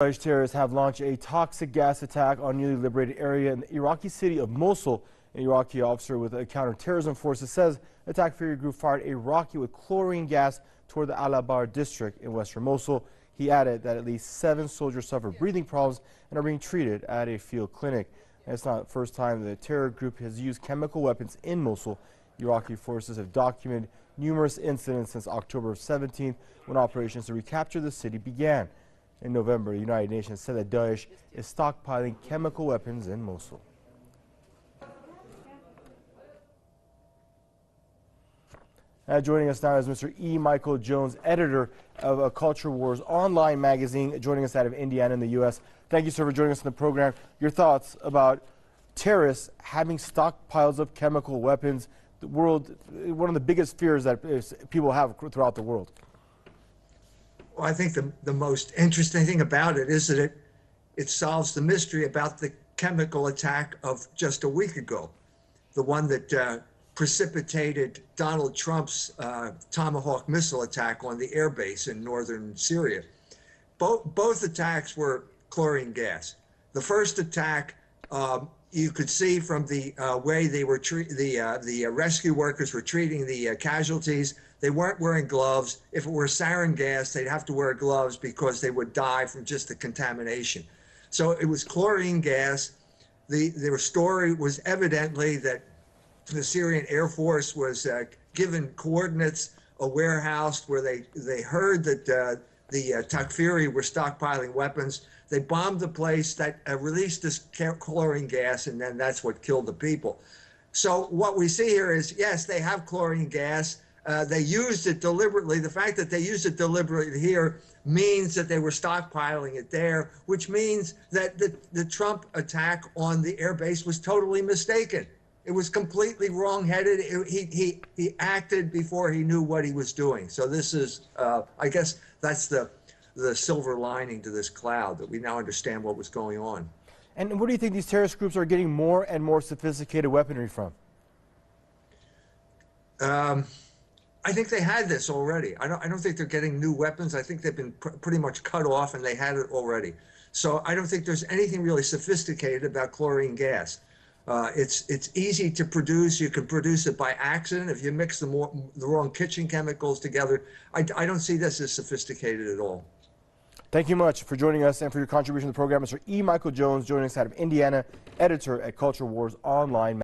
Daesh terrorists have launched a toxic gas attack on newly liberated area in the Iraqi city of Mosul. An Iraqi officer with counterterrorism forces says the Takfiri group fired a rocket with chlorine gas toward the Al-Abar district in western Mosul. He added that at least 7 soldiers suffered breathing problems and are being treated at a field clinic. And it's not the first time the terror group has used chemical weapons in Mosul. Iraqi forces have documented numerous incidents since October 17th when operations to recapture the city began. In November, the United Nations said that Daesh is stockpiling chemical weapons in Mosul. Joining us now is Mr. E. Michael Jones, editor of Culture Wars online magazine, joining us out of Indiana in the U.S. Thank you, sir, for joining us in the program. Your thoughts about terrorists having stockpiles of chemical weapons, the world, one of the biggest fears that people have throughout the world. Well, I think the most interesting thing about it is that it solves the mystery about the chemical attack of just a week ago, the one that precipitated Donald Trump's Tomahawk missile attack on the air base in northern Syria. Both attacks were chlorine gas. The first attack, you could see from the way they were the rescue workers were treating the casualties. They weren't wearing gloves. If it were sarin gas, they'd have to wear gloves because they would die from just the contamination. So it was chlorine gas. Their story was evidently that the Syrian Air Force was given coordinates, a warehouse where they heard that the Takfiri were stockpiling weapons. They bombed the place, that released this chlorine gas, and then that's what killed the people. So what we see here is, yes, they have chlorine gas. They used it deliberately. The fact that they used it deliberately here means that they were stockpiling it there, which means that the Trump attack on the air base was totally mistaken. It was completely wrong-headed. He acted before he knew what he was doing. So this is, I guess, that's the silver lining to this cloud, that we now understand what was going on. And where do you think these terrorist groups are getting more and more sophisticated weaponry from? I think they had this already. I don't think they're getting new weapons. I think they've been pretty much cut off and they had it already. So I don't think there's anything really sophisticated about chlorine gas. It's easy to produce. You can produce it by accident if you mix the wrong kitchen chemicals together. I don't see this as sophisticated at all. Thank you much for joining us and for your contribution to the program. Mr. E. Michael Jones, joining us out of Indiana, editor at Culture Wars online.